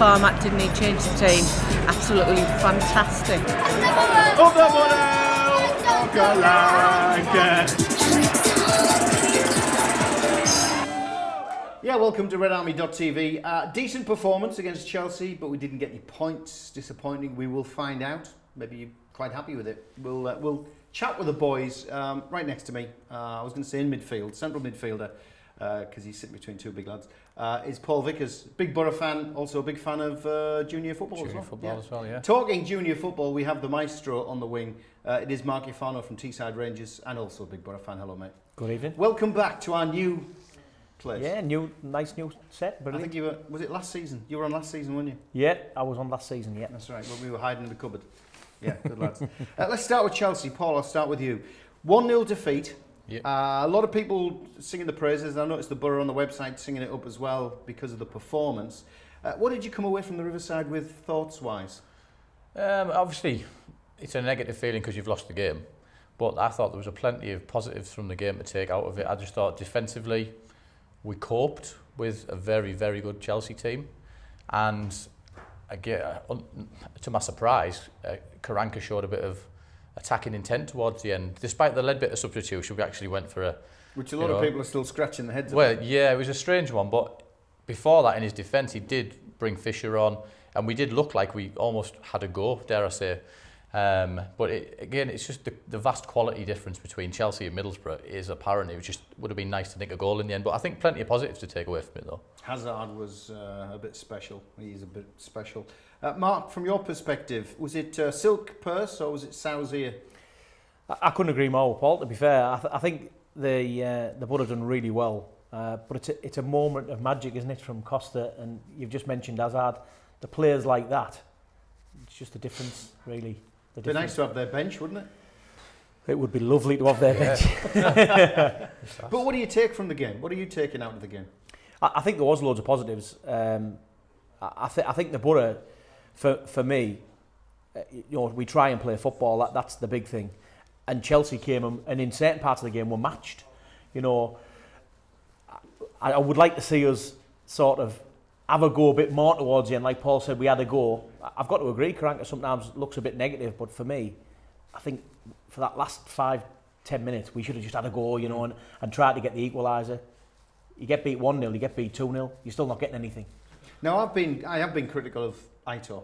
format, didn't he? Changed the team. Absolutely fantastic. Up the Yeah, welcome to RedArmy.tv. Decent performance against Chelsea, but we didn't get any points. Disappointing. We will find out. Maybe you're quite happy with it. We'll chat with the boys right next to me. I was going to say in midfield, central midfielder, because he's sitting between two big lads. Is Paul Vickers, big Boro fan, also a big fan of junior football as well. Yeah. Talking junior football, we have the maestro on the wing. It is Mark Ifano from Teesside Rangers, and also a big Boro fan. Hello, mate. Good evening. Welcome back to our new place. Yeah, nice new set. Brilliant. I think you were, was it last season? You were on last season, weren't you? Yeah, I was on last season, yeah. That's right, when we were hiding in the cupboard. Yeah, good lads. Let's start with Chelsea. Paul, I'll start with you. 1-0 defeat. Yep. A lot of people singing the praises. I noticed the Boro on the website singing it up as well because of the performance. What did you come away from the Riverside with, thoughts-wise? Obviously, it's a negative feeling because you've lost the game. But I thought there was plenty of positives from the game to take out of it. I just thought defensively, we coped with a very, very good Chelsea team. And again, to my surprise, Karanka showed a bit of attacking intent towards the end. Despite the Ledbetter substitution, we actually went for a... Which a lot of people are still scratching their heads about. Well, yeah, it was a strange one. But before that, in his defence, he did bring Fisher on. And we did look like we almost had a go, dare I say. But again, it's just the vast quality difference between Chelsea and Middlesbrough is apparent. It would have been nice to nick a goal in the end, but I think plenty of positives to take away from it though. Hazard was a bit special. He's a bit special. Mark, from your perspective, was it silk purse or was it sow's ear? I couldn't agree more with Paul, to be fair. I think the Boro done really well, but it's a moment of magic, isn't it, from Costa, and you've just mentioned Hazard. The players like that, it's just the difference, really. It'd be nice to have their bench, wouldn't it? It would be lovely to have their bench. But what do you take from the game? What are you taking out of the game? I think there was loads of positives. I think the Boro, for me, we try and play football. That's the big thing. And Chelsea came and in certain parts of the game were matched. I would like to see us sort of have a go a bit more towards the end. Like Paul said, we had a go. I've got to agree, Karanka sometimes looks a bit negative, but for me, I think for that last 5-10 minutes, we should have just had a go, and tried to get the equaliser. You get beat 1-0, you get beat 2-0, you're still not getting anything. Now, I have been critical of Aito,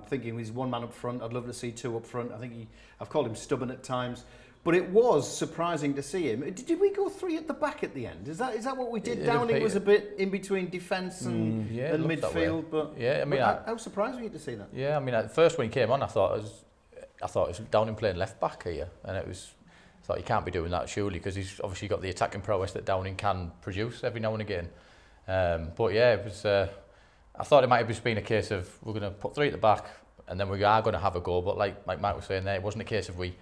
thinking he's one man up front. I'd love to see two up front. I've called him stubborn at times. But it was surprising to see him. Did we go three at the back at the end? Is that what we did? Downing was a bit in between defence and midfield. But yeah, I mean, how surprised were you to see that? Yeah, I mean, at first when he came on, I thought it was Downing playing left back here, and I thought he can't be doing that surely because he's obviously got the attacking prowess that Downing can produce every now and again. But yeah, it was. I thought it might have just been a case of we're going to put three at the back, and then we are going to have a go. But like Mike was saying there, it wasn't a case of it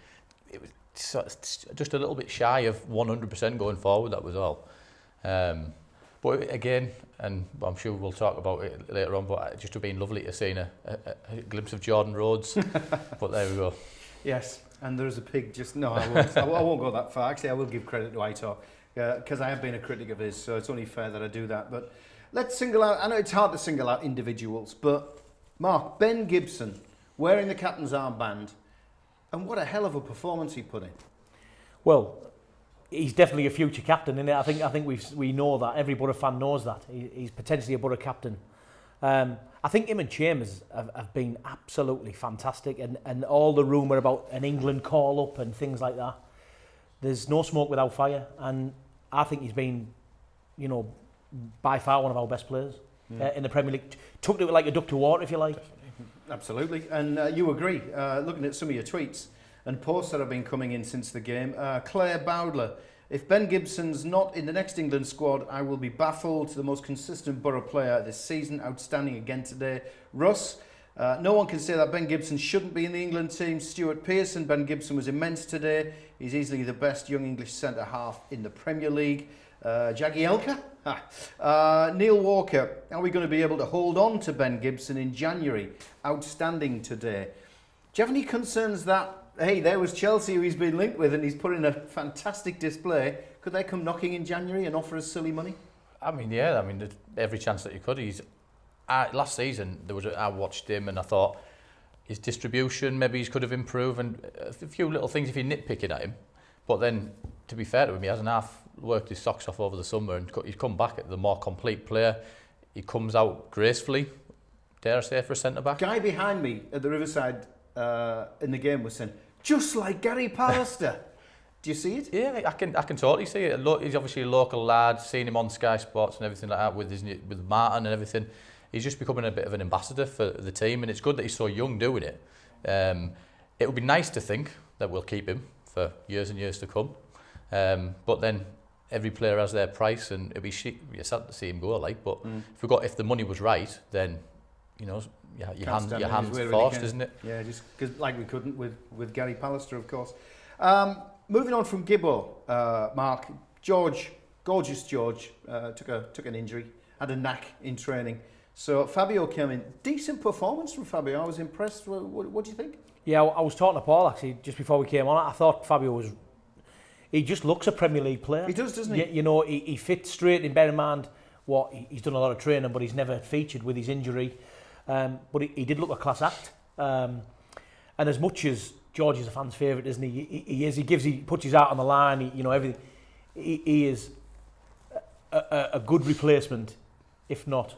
was just a little bit shy of 100% going forward, that was all. But again, and I'm sure we'll talk about it later on, but it just would have been lovely to see a glimpse of Jordan Rhodes. But there we go. Yes, and there's a pig just... No, I won't go that far. Actually, I will give credit to Aitor, because I have been a critic of his, so it's only fair that I do that. But let's single out... I know it's hard to single out individuals, but Mark, Ben Gibson, wearing the captain's armband, and what a hell of a performance he put in. Well, he's definitely a future captain, isn't it? I think we know that. Every Boro fan knows that. He's potentially a Boro captain. I think him and Chambers have been absolutely fantastic, and all the rumour about an England call-up and things like that. There's no smoke without fire, and I think he's been, by far one of our best players in the Premier League. Took to it like a duck to water, if you like. Absolutely, and you agree. Looking at some of your tweets and posts that have been coming in since the game. Claire Bowdler, if Ben Gibson's not in the next England squad, I will be baffled. The most consistent Boro player this season, outstanding again today. Russ, no one can say that Ben Gibson shouldn't be in the England team. Stuart Pearson, Ben Gibson was immense today. He's easily the best young English centre-half in the Premier League. Jagielka? Neil Walker, are we going to be able to hold on to Ben Gibson in January? Outstanding today. Do you have any concerns that, hey, there was Chelsea who he's been linked with and he's put in a fantastic display. Could they come knocking in January and offer us silly money? I mean, yeah, there's every chance that you could. last season I watched him and I thought his distribution maybe he could have improved and a few little things if you're nitpicking at him. But then, to be fair to him, he hasn't half worked his socks off over the summer and he's come back at the more complete player. He comes out gracefully, dare I say, for a centre-back. Guy behind me at the Riverside in the game was saying, just like Gary Pallister. Do you see it? Yeah, I can totally see it. He's obviously a local lad, seen him on Sky Sports and everything like that with Martin and everything. He's just becoming a bit of an ambassador for the team and it's good that he's so young doing it. It would be nice to think that we'll keep him for years and years to come. But then every player has their price and it'd be sad to see him go but if the money was right, then your hands forced, isn't it? Yeah, just because like we couldn't with Gary Pallister, of course. Moving on from Gibbo, Mark, gorgeous George, took an injury, had a knack in training. So Fabio came in. Decent performance from Fabio. I was impressed. What do you think? Yeah, I was talking to Paul actually just before we came on. I thought Fabio he just looks a Premier League player. He does, doesn't he? He fits straight in. Bear in mind he's done a lot of training, but he's never featured with his injury. But he did look a class act. And as much as George is a fan's favourite, isn't he? He puts his out on the line. Everything. He is a good replacement, if not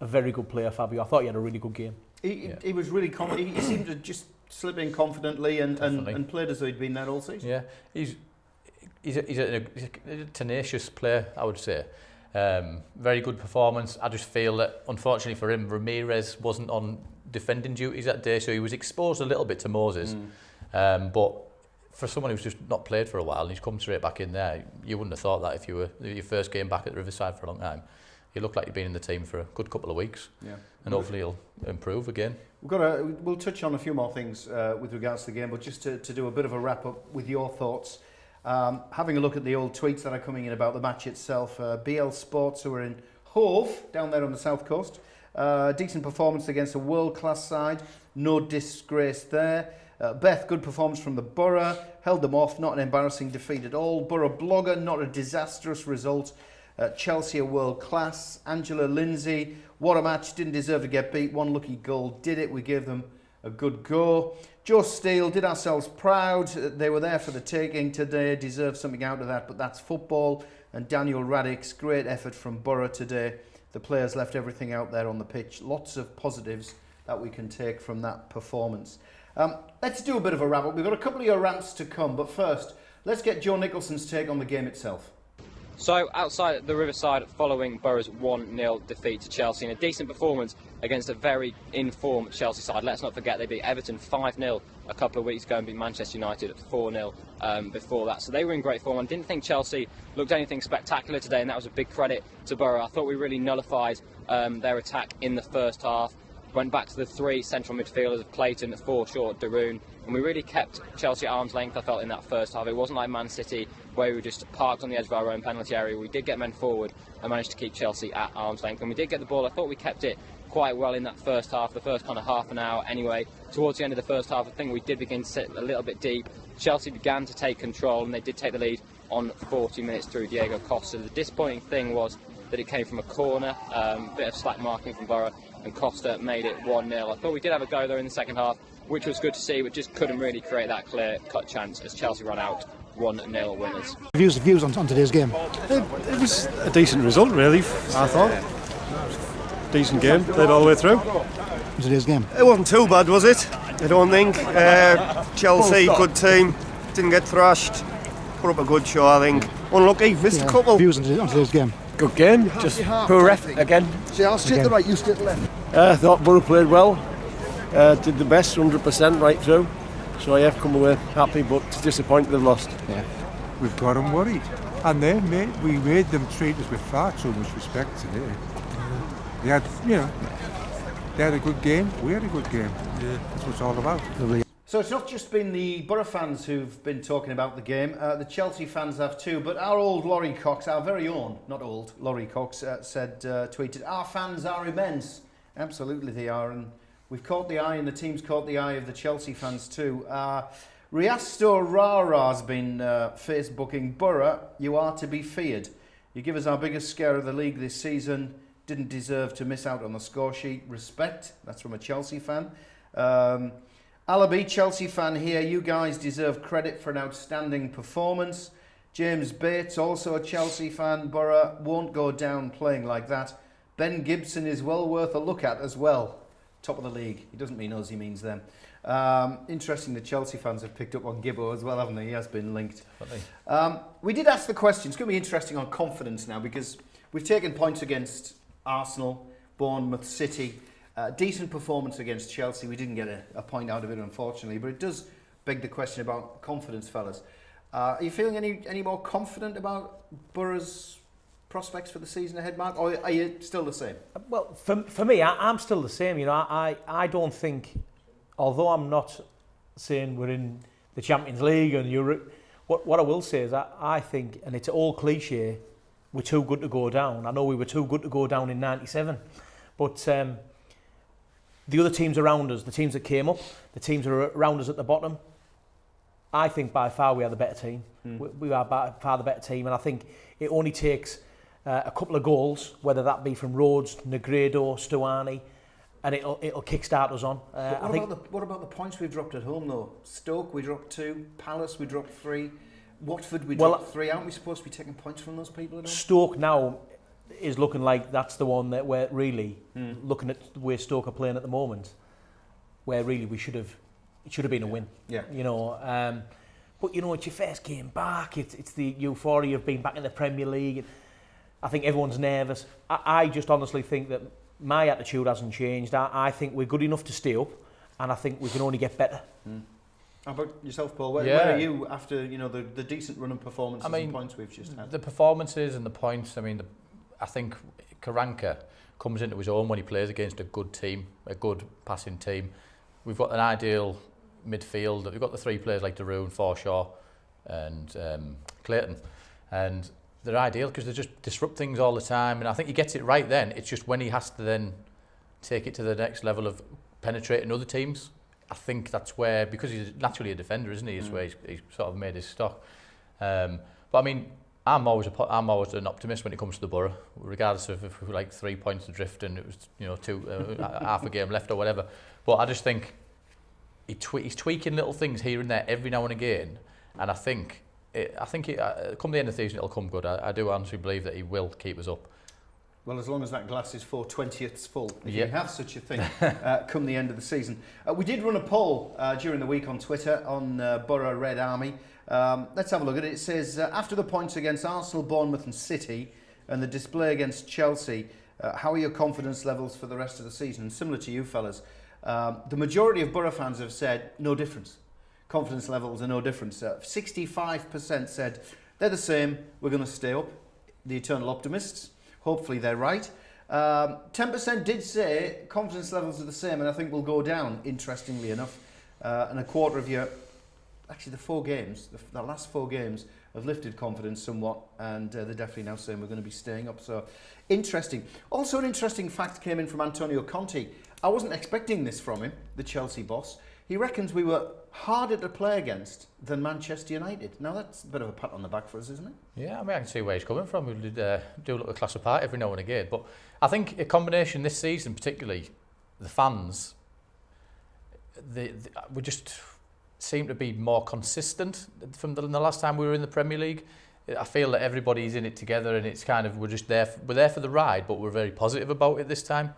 a very good player, Fabio. I thought he had a really good game. He was really confident. He seemed to just slip in confidently and played as though he'd been there all season. Yeah, he's a tenacious player, I would say. Very good performance. I just feel that, unfortunately for him, Ramirez wasn't on defending duties that day, so he was exposed a little bit to Moses. But for someone who's just not played for a while and he's come straight back in there, you wouldn't have thought that if you were your first game back at the Riverside for a long time. He looked like he'd been in the team for a good couple of weeks, and hopefully he'll improve again. We'll touch on a few more things with regards to the game, but just to do a bit of a wrap up with your thoughts. Having a look at the old tweets that are coming in about the match itself. BL Sports, who are in Hove, down there on the south coast. Decent performance against a world-class side. No disgrace there. Beth, good performance from the Boro. Held them off, not an embarrassing defeat at all. Boro Blogger, not a disastrous result. Chelsea are world class. Angela Lindsay, what a match, didn't deserve to get beat. One lucky goal did it. We gave them a good go. Joe Steele, did ourselves proud. They were there for the taking today, deserved something out of that, but that's football. And Daniel Radix, great effort from Boro today. The players left everything out there on the pitch. Lots of positives that we can take from that performance. Let's do a bit of a wrap up. We've got a couple of your rants to come, but first, let's get Joe Nicholson's take on the game itself. So, outside the Riverside, following Boro's 1-0 defeat to Chelsea, and a decent performance against a very in-form Chelsea side. Let's not forget they beat Everton 5-0 a couple of weeks ago and beat Manchester United 4-0 before that. So they were in great form. I didn't think Chelsea looked anything spectacular today, and that was a big credit to Boro. I thought we really nullified their attack in the first half. Went back to the three central midfielders of Clayton, Forshaw, Darun, and we really kept Chelsea at arm's length, I felt, in that first half. It wasn't like Man City, where we were just parked on the edge of our own penalty area. We did get men forward and managed to keep Chelsea at arm's length. And we did get the ball. I thought we kept it quite well in that first half, the first kind of half an hour anyway. Towards the end of the first half, I think we did begin to sit a little bit deep. Chelsea began to take control, and they did take the lead on 40 minutes through Diego Costa. The disappointing thing was that it came from a corner, bit of slack marking from Boro, and Costa made it 1-0. I thought we did have a go there in the second half, which was good to see, but just couldn't really create that clear-cut chance as Chelsea ran out 1-0 winners. Views on today's game? It was a decent result, really, I thought. Decent game, played all the way through. Today's game? It wasn't too bad, was it? I don't think. Chelsea, good team, didn't get thrashed. Put up a good show, I think. Unlucky, missed a couple. Views on today's game? Good game, just poor ref again. See, I'll sit to the right, you sit to the left. I thought Boro played well, did the best 100% right through. So yeah, come away happy, but disappointed they've lost. Yeah. We've got them worried, and we made them treat us with far too much respect today. They had, they had a good game. We had a good game. Yeah. That's what it's all about. So it's not just been the Boro fans who've been talking about the game. The Chelsea fans have too. But our old Laurie Cox, our very own, not old, Laurie Cox tweeted, "Our fans are immense." Absolutely, they are, and we've caught the eye, and the team's caught the eye of the Chelsea fans too. Riasto Rara's been Facebooking, "Boro, you are to be feared. You give us our biggest scare of the league this season. didn't deserve to miss out on the score sheet. Respect. That's from a Chelsea fan. Alabi, Chelsea fan here. You guys deserve credit for an outstanding performance. James Bates, also a Chelsea fan. Boro won't go down playing like that. Ben Gibson is well worth a look at as well. Top of the league. He doesn't mean us, he means them. Interesting the Chelsea fans have picked up on Gibbo as well, haven't they? He has been linked. We did ask the question. It's going to be interesting on confidence now because we've taken points against Arsenal, Bournemouth, City. Decent performance against Chelsea. We didn't get a point out of it, unfortunately, but it does beg the question about confidence, fellas. Are you feeling any more confident about Boro's prospects for the season ahead, Mark, or are you still the same? Well, for me, I'm still the same. You know, I don't think, although I'm not saying we're in the Champions League and Europe, what I will say is that I think, and it's all cliche, we're too good to go down. I know we were too good to go down in '97, but the other teams around us, the teams that came up, the teams that are around us at the bottom, I think by far we are the better team. We are by far the better team, and I think it only takes a couple of goals, whether that be from Rhodes, Negredo, Stuani, and it'll kickstart us on. What about the points we've dropped at home though? Stoke we dropped 2, Palace we dropped 3, Watford we dropped 3. Aren't we supposed to be taking points from those people at all? Stoke now is looking like that's the one that we're really looking at the way Stoke are playing at the moment, where really it should have been a win. Yeah. You know, but you know, it's your first game back. It's the euphoria of being back in the Premier League. I think everyone's nervous. I just honestly think that my attitude hasn't changed. I think we're good enough to stay up, and I think we can only get better. How about yourself, Paul? Where are you after the decent run of performances and points we've just had? The performances and the points. I mean, I think Karanka comes into his own when he plays against a good team, a good passing team. We've got an ideal midfield. We've got the 3 players like Darun, Forshaw, and Clayton, and they're ideal because they just disrupt things all the time. And I think he gets it right then. It's just when he has to then take it to the next level of penetrating other teams. I think that's where, because he's naturally a defender, isn't he? Is where he's sort of made his stock. But I mean, I'm always an optimist when it comes to the Boro, regardless of if we're like 3 points adrift and it was half a game left or whatever. But I just think he's tweaking little things here and there every now and again, and I think come the end of the season it'll come good. I do honestly believe that he will keep us up. Well, as long as that glass is 4/20ths full, if you have such a thing, come the end of the season. We did run a poll during the week on Twitter on Boro RedArmy. Let's have a look at it. It says, after the points against Arsenal, Bournemouth and City, and the display against Chelsea, how are your confidence levels for the rest of the season? And similar to you fellas, the majority of Boro fans have said no difference. Confidence levels are no difference. 65% said they're the same, we're going to stay up. The eternal optimists. Hopefully they're right. 10% did say confidence levels are the same, and I think will go down, interestingly enough. And a quarter of you, actually the 4 games, the last 4 games have lifted confidence somewhat, and they're definitely now saying we're going to be staying up. So interesting. Also an interesting fact came in from Antonio Conte. I wasn't expecting this from him, the Chelsea boss. He reckons we were harder to play against than Manchester United. Now that's a bit of a pat on the back for us, isn't it? Yeah, I mean, I can see where he's coming from. We do a little class apart every now and again. But I think a combination this season, particularly the fans, we just seem to be more consistent from the last time we were in the Premier League. I feel that everybody's in it together, and it's kind of we're there for the ride, but we're very positive about it this time.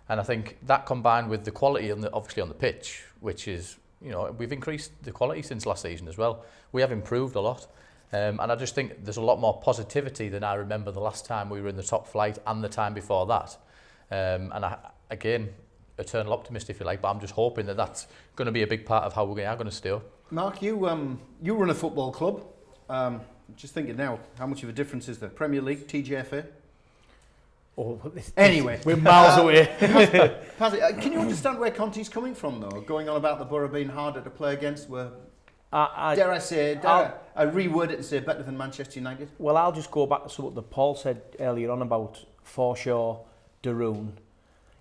And I think that combined with the quality obviously on the pitch, which is, we've increased the quality since last season as well. We have improved a lot. And I just think there's a lot more positivity than I remember the last time we were in the top flight and the time before that. And again, eternal optimist if you like, but I'm just hoping that that's going to be a big part of how we are going to stay up. Mark, you run a football club. Just thinking now, how much of a difference is there? Premier League, TGFA? Anyway, we're miles away. Can you understand where Conte's coming from, though? Going on about the Boro being harder to play against, dare I reword it and say better than Manchester United? Well, I'll just go back to what Paul said earlier on about Forshaw, Darun.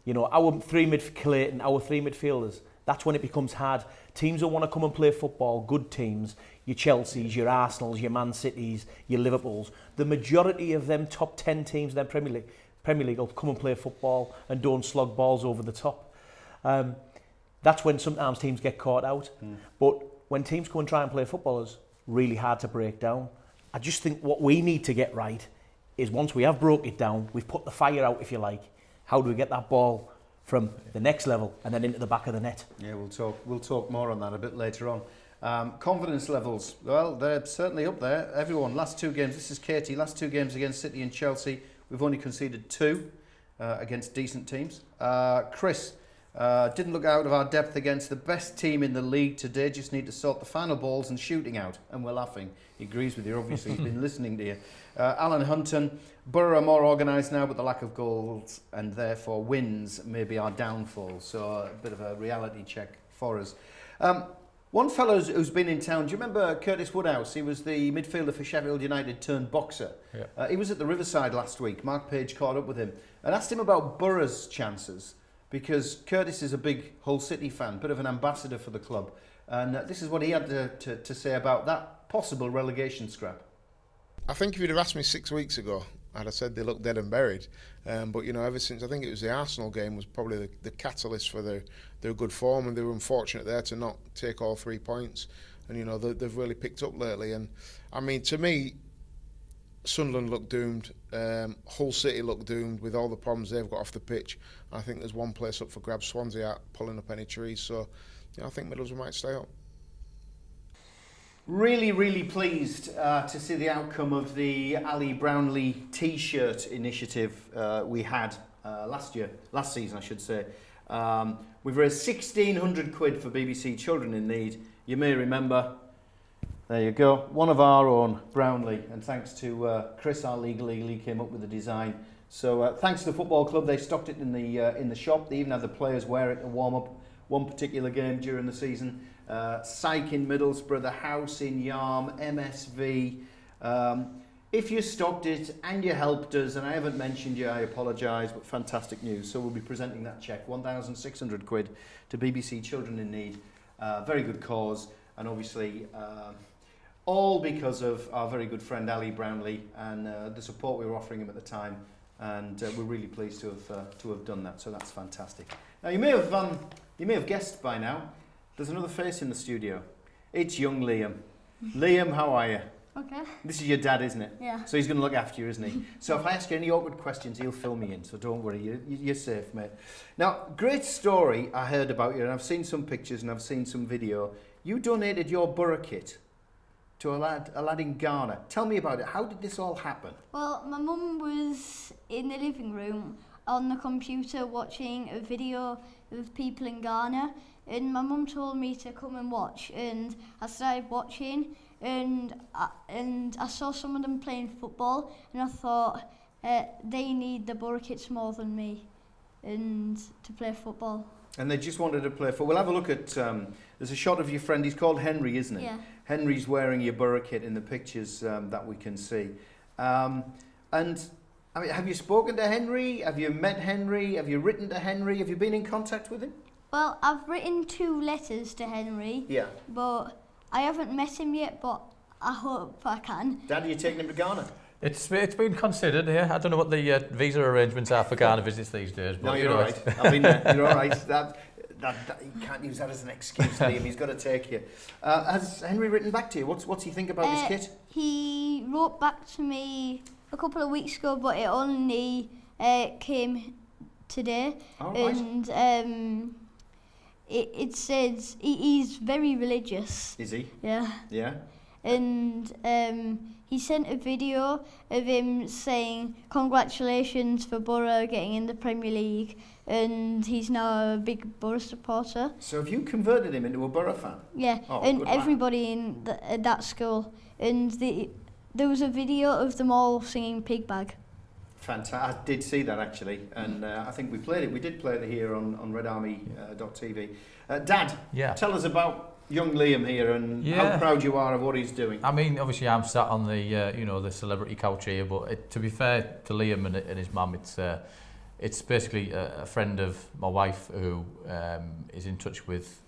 Our 3 midfielders. That's when it becomes hard. Teams don't want to come and play football. Good teams, your Chelseas, your Arsenals, your Man Cities, your Liverpools. The majority of them top 10 teams in the Premier League, Premier League will come and play football and don't slog balls over the top. That's when sometimes teams get caught out. But when teams go and try and play football, it's really hard to break down. I just think what we need to get right is once we have broke it down, we've put the fire out, if you like, how do we get that ball from the next level and then into the back of the net? Yeah, we'll talk more on that a bit later on. Confidence levels, well, they're certainly up there. Everyone, last 2 games, this is Katie, last 2 games against City and Chelsea, we've only conceded 2 against decent teams. Chris, didn't look out of our depth against the best team in the league today, just need to sort the final balls and shooting out. And we're laughing. He agrees with you, obviously, he's been listening to you. Alan Hunton, Boro are more organised now, but the lack of goals and therefore wins may be our downfall. So a bit of a reality check for us. One fellow who's been in town, do you remember Curtis Woodhouse? He was the midfielder for Sheffield United turned boxer. Yeah. He was at the Riverside last week. Mark Page caught up with him and asked him about Boro's chances, because Curtis is a big Hull City fan, bit of an ambassador for the club. And this is what he had to say about that possible relegation scrap. I think if you'd have asked me 6 weeks ago, I'd have said they look dead and buried. But, you know, ever since, I think it was the Arsenal game was probably the catalyst for their good form, and they were unfortunate there to not take all 3 points. And, you know, they've really picked up lately. And, I mean, to me, Sunderland looked doomed. Hull City looked doomed with all the problems they've got off the pitch. I think there's one place up for grabs. Swansea aren't pulling up any trees. So, you know, I think Middlesbrough might stay up. Really, really pleased to see the outcome of the Ali Brownlee T-shirt initiative we had last season, I should say. We've raised 1,600 quid for BBC Children in Need. You may remember, there you go, one of our own, Brownlee, and thanks to Chris, our legal eagle, he came up with the design. So thanks to the football club, they stocked it in the shop. They even had the players wear it to warm up one particular game during the season. Syke in Middlesbrough, the House in Yarm, MSV. If you stocked it and you helped us, and I haven't mentioned you, I apologise, but fantastic news. So we'll be presenting that cheque, 1,600 quid to BBC Children in Need. Very good cause, and obviously all because of our very good friend Ali Brownlee and the support we were offering him at the time. And we're really pleased to have done that. So that's fantastic. Now you may have guessed by now. There's another face in the studio. It's young Liam. Liam, how are you? Okay. This is your dad, isn't it? Yeah. So he's going to look after you, isn't he? So if I ask you any awkward questions, he'll fill me in. So don't worry, you're safe, mate. Now, great story I heard about you, and I've seen some pictures and I've seen some video. You donated your Boro kit to a lad in Ghana. Tell me about it. How did this all happen? Well, my mum was in the living room on the computer watching a video of people in Ghana, and my mum told me to come and watch, and I started watching, and I saw some of them playing football, and I thought they need the Boro kits more than me and to play football. And they just wanted to play football. We'll have a look at, there's a shot of your friend, he's called Henry, isn't he? Yeah. Henry's wearing your Boro kit in the pictures that we can see. And I mean, have you spoken to Henry? Have you met Henry? Have you written to Henry? Have you been in contact with him? Well, I've written 2 letters to Henry. Yeah. But I haven't met him yet, but I hope I can. Dad, are you taking him to Ghana? It's been considered, yeah. I don't know what the visa arrangements are for Ghana visits these days. But no, you're all right. I mean, you're all right. That, you can't use that as an excuse, Liam. He's got to take you. Has Henry written back to you? What's he think about his kit? He wrote back to me a couple of weeks ago, but it only came today. Oh, right. And it says he's very religious. Is he? Yeah. Yeah. And he sent a video of him saying congratulations for Boro getting in the Premier League, and he's now a big Boro supporter. So have you converted him into a Boro fan? Yeah, oh, and everybody in that school. And there was a video of them all singing Pig Bag. Fantastic. I did see that actually, and I think we played it. We did play it here on RedArmy.tv. Dad, tell us about young Liam here and how proud you are of what he's doing. I mean, obviously I'm sat on the the celebrity couch here, but to be fair to Liam and his mum, it's basically a friend of my wife who is in touch with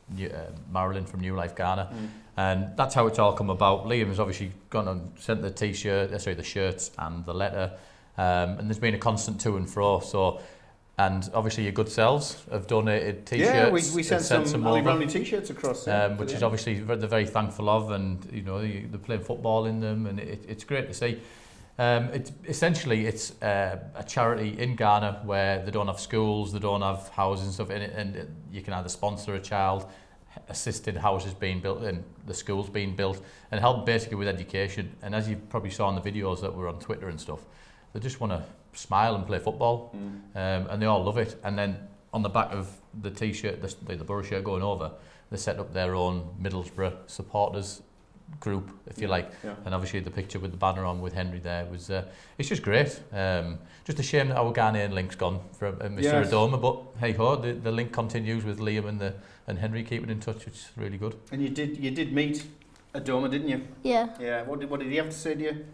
Marilyn from New Life Ghana, and that's how it's all come about. Liam has obviously gone and sent the the shirts and the letter. and there's been a constant to and fro. So, and obviously your good selves have donated t-shirts. Yeah, we sent some Ali over, Brownlee t-shirts across, which is obviously they're very thankful of, and you know they're playing football in them, and it's great to see. It's essentially a charity in Ghana where they don't have schools, they don't have houses and stuff in it, and you can either sponsor a child, assist in houses being built and the schools being built, and help basically with education. And as you probably saw in the videos that were on Twitter and stuff, they just want to smile and play football, and they all love it. And then on the back of the t-shirt, the Boro shirt going over, they set up their own Middlesbrough supporters group, if you like, and obviously the picture with the banner on with Henry there was it's just great. Just a shame that our Ghanaian link's gone from Mr. Adoma, but hey ho, the link continues with Liam and Henry keeping in touch, which is really good. And you did meet Adoma, didn't you? Yeah. Yeah. What did he have to say to you?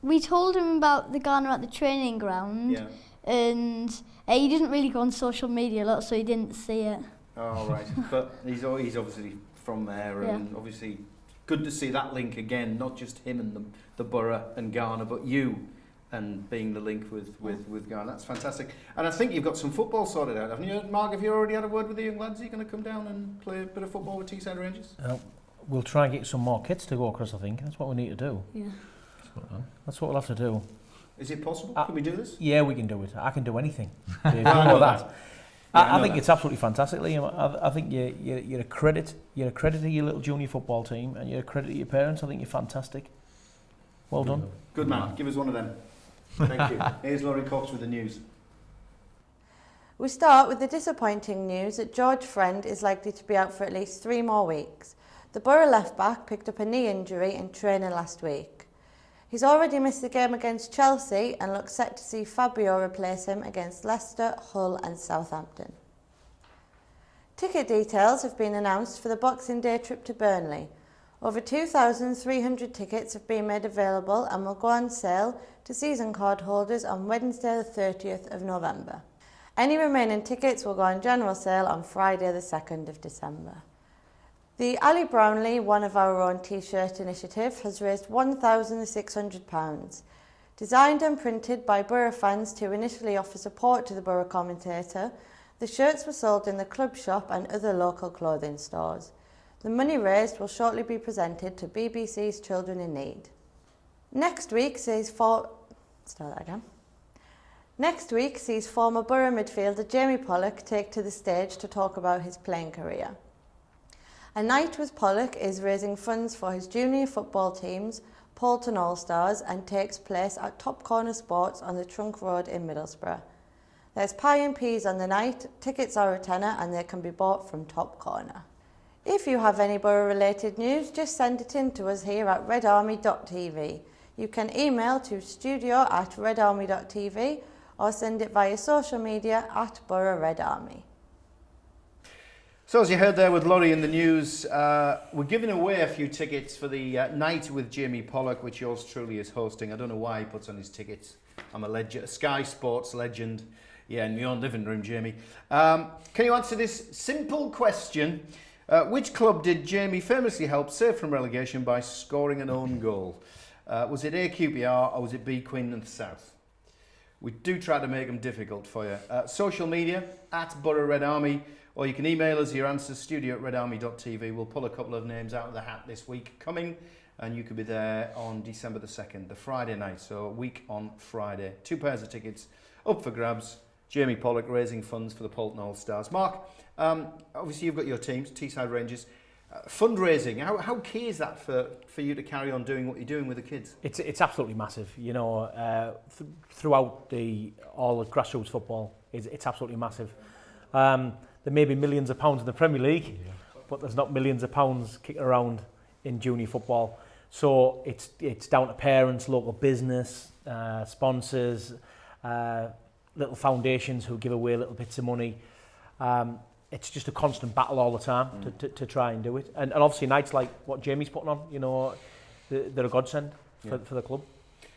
We told him about the Ghana at the training ground, and he didn't really go on social media a lot, so he didn't see it. Oh right, but he's obviously from there, and obviously good to see that link again, not just him and the Borough and Ghana, but you and being the link with Ghana. That's fantastic. And I think you've got some football sorted out, haven't you? Mark, have you already had a word with the young lads? Are you going to come down and play a bit of football with Teesside Rangers? We'll try and get some more kids to go across, I think. That's what we need to do. Yeah. That's what we'll have to do. Is it possible? Can we do this? Yeah, we can do it. I can do anything. You know that. I think it's absolutely fantastic, Liam. I think you're a credit. You're a credit to your little junior football team, and you're a credit to your parents. I think you're fantastic. Well done. Good man. Give us one of them. Thank you. Here's Laurie Cox with the news. We start with the disappointing news that George Friend is likely to be out for at least 3 more weeks. The Boro left-back picked up a knee injury in training last week. He's already missed the game against Chelsea and looks set to see Fabio replace him against Leicester, Hull and Southampton. Ticket details have been announced for the Boxing Day trip to Burnley. Over 2,300 tickets have been made available and will go on sale to season card holders on Wednesday the 30th of November. Any remaining tickets will go on general sale on Friday the 2nd of December. The Ali Brownlee One of Our Own t-shirt initiative has raised £1,600. Designed and printed by Boro fans to initially offer support to the Boro commentator, the shirts were sold in the club shop and other local clothing stores. The money raised will shortly be presented to BBC's Children in Need. Next week sees former Boro midfielder Jamie Pollock take to the stage to talk about his playing career. A Night with Pollock is raising funds for his junior football teams, Poulton All-Stars, and takes place at Top Corner Sports on the Trunk Road in Middlesbrough. There's pie and peas on the night, tickets are a tenner and they can be bought from Top Corner. If you have any Boro-related news, just send it in to us here at RedArmy.tv. You can email to studio@redarmy.tv or send it via social media at Boro Red Army. So as you heard there with Laurie in the news, we're giving away a few tickets for the night with Jamie Pollock, which yours truly is hosting. I don't know why he puts on his tickets. I'm a legend, a Sky Sports legend. Yeah, in your living room, Jamie. Can you answer this simple question? Which club did Jamie famously help save from relegation by scoring an own goal? Was it A, QPR, or was it B, Queen of the South? We do try to make them difficult for you. Social media, @Boro Red Army, or you can email us your answers, studio@redarmy.tv. We'll pull a couple of names out of the hat this week coming, and you could be there on December the 2nd, the Friday night, so a week on Friday. 2 pairs of tickets up for grabs. Jamie Pollock raising funds for the Poulton All-Stars. Mark, obviously you've got your teams, Teesside Rangers. Fundraising, how key is that for you to carry on doing what you're doing with the kids? It's absolutely massive. You know, throughout all the grassroots football, it's absolutely massive. There may be millions of pounds in the Premier League, but there's not millions of pounds kicking around in junior football. So it's down to parents, local business, sponsors, little foundations who give away little bits of money. It's just a constant battle all the time to try and do it. And obviously nights like what Jamie's putting on, you know, they're a godsend for the club.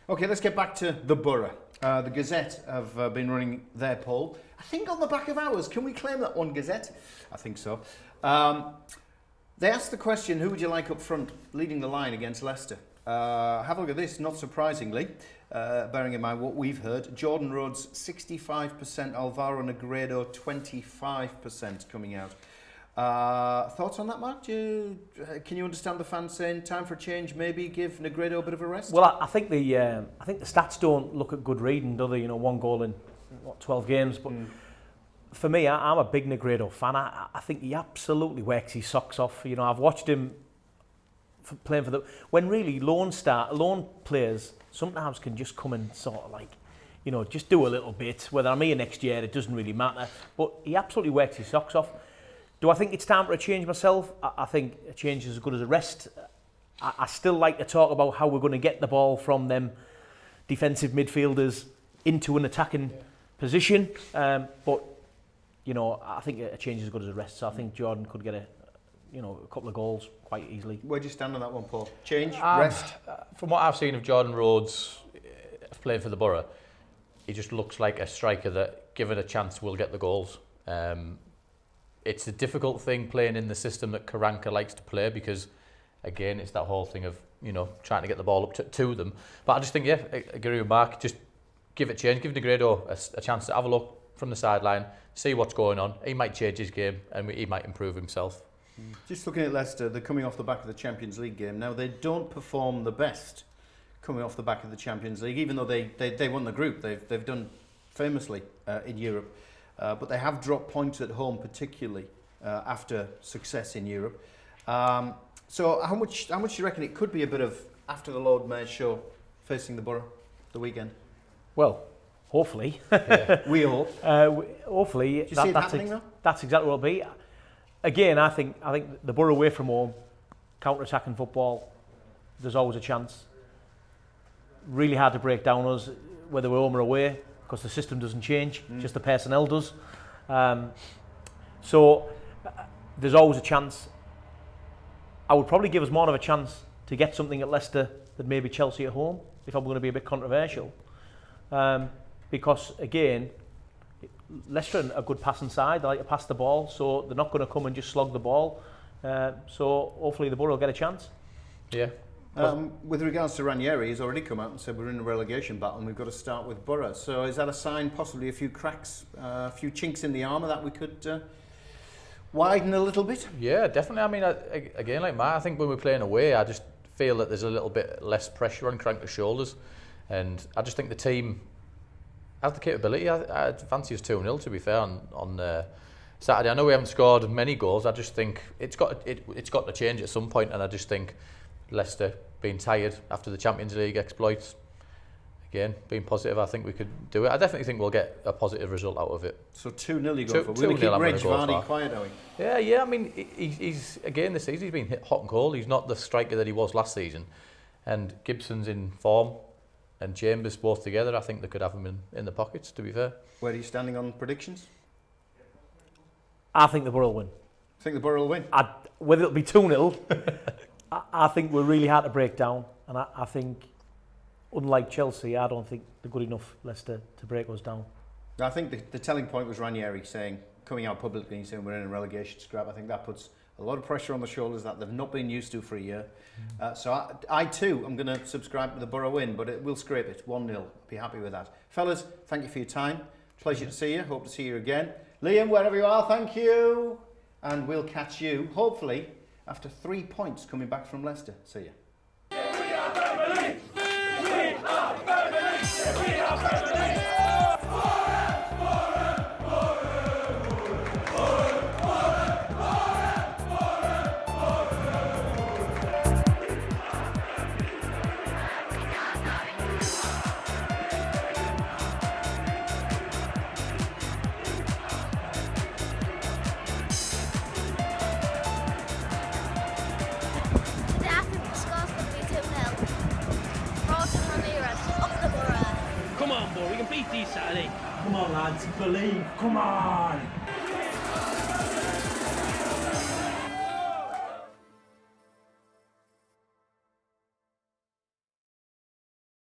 Okay, let's get back to the Boro. The Gazette have been running their poll. I think on the back of ours. Can we claim that one, Gazette? I think so. They asked the question, who would you like up front leading the line against Leicester? Have a look at this, not surprisingly, bearing in mind what we've heard. Jordan Rhodes 65%, Alvaro Negredo 25% coming out. Thoughts on that, Mark? Can you understand the fans saying time for a change, maybe give Negredo a bit of a rest? Well, I think the stats don't look at good reading, do they? You know, 1 goal in 12 games, but for me, I'm a big Negredo fan. I think he absolutely works his socks off. You know, I've watched him playing for the... When really loan players sometimes can just come and sort of like, you know, just do a little bit. Whether I'm here next year, it doesn't really matter. But he absolutely works his socks off. Do I think it's time for a change myself? I think a change is as good as a rest. I still like to talk about how we're going to get the ball from them defensive midfielders into an attacking position. But, you know, I think a change is as good as a rest. So I think Jordan could get a couple of goals quite easily. Where do you stand on that one, Paul? Change, rest? From what I've seen of Jordan Rhodes playing for the Boro, he just looks like a striker that, given a chance, will get the goals. It's a difficult thing playing in the system that Karanka likes to play because, again, it's that whole thing of, you know, trying to get the ball up to them. But I just think, I agree with Mark, just give it a change, give Negredo a chance to have a look from the sideline, see what's going on. He might change his game and he might improve himself. Just looking at Leicester, they're coming off the back of the Champions League game. Now, they don't perform the best coming off the back of the Champions League, even though they won the group. They've done famously in Europe. But they have dropped points at home, particularly after success in Europe. So how much do you reckon it could be a bit of after the Lord Mayor's show facing the Boro the weekend? Well, hopefully. Yeah, we hope. Hopefully. Do you see it happening though? That's exactly what it'll be. Again, I think the Boro away from home, counter-attacking football, there's always a chance. Really hard to break down us, whether we're home or away, because the system doesn't change, just the personnel does. So there's always a chance. I would probably give us more of a chance to get something at Leicester than maybe Chelsea at home, if I'm going to be a bit controversial. Because, again, Leicester are a good passing side. They like to pass the ball, so they're not going to come and just slog the ball. So hopefully the Boro will get a chance. Yeah. With regards to Ranieri, he's already come out and said we're in a relegation battle and we've got to start with Boro. So is that a sign, possibly a few cracks, a few chinks in the armour that we could widen a little bit? Yeah, definitely. I mean, again, like Matt, I think when we're playing away, I just feel that there's a little bit less pressure on Crank's shoulders. And I just think the team has the capability. I fancy us 2-0, to be fair, on Saturday. I know we haven't scored many goals. I just think it's got to change at some point, and I just think Leicester being tired after the Champions League exploits, again, being positive, I think we could do it. I definitely think we'll get a positive result out of it. So 2-0 you go for. We're going to keep Reg Vardy quiet, are we? Yeah, I mean, he's again this season, he's been hit hot and cold. He's not the striker that he was last season. And Gibson's in form, and Chambers both together, I think they could have him in the pockets, to be fair. Where are you standing on predictions? I think the Boro will win. Think the Boro will win? Whether it'll be 2-0, I think we're really hard to break down, and I think, unlike Chelsea, I don't think they're good enough, Leicester, to break us down. I think the telling point was Ranieri coming out publicly and saying we're in a relegation scrap. I think that puts a lot of pressure on the shoulders that they've not been used to for a year. So I too am going to subscribe to the Boro win, but we'll scrape it 1-0. Be happy with that. Fellas, thank you for your time. Pleasure to see you. Hope to see you again. Liam, wherever you are, thank you. And we'll catch you, hopefully, after 3 points coming back from Leicester. See you. We are family! We are family! We are family! Come on, boy, we can beat these Saturday. Come on, lads, believe, come on!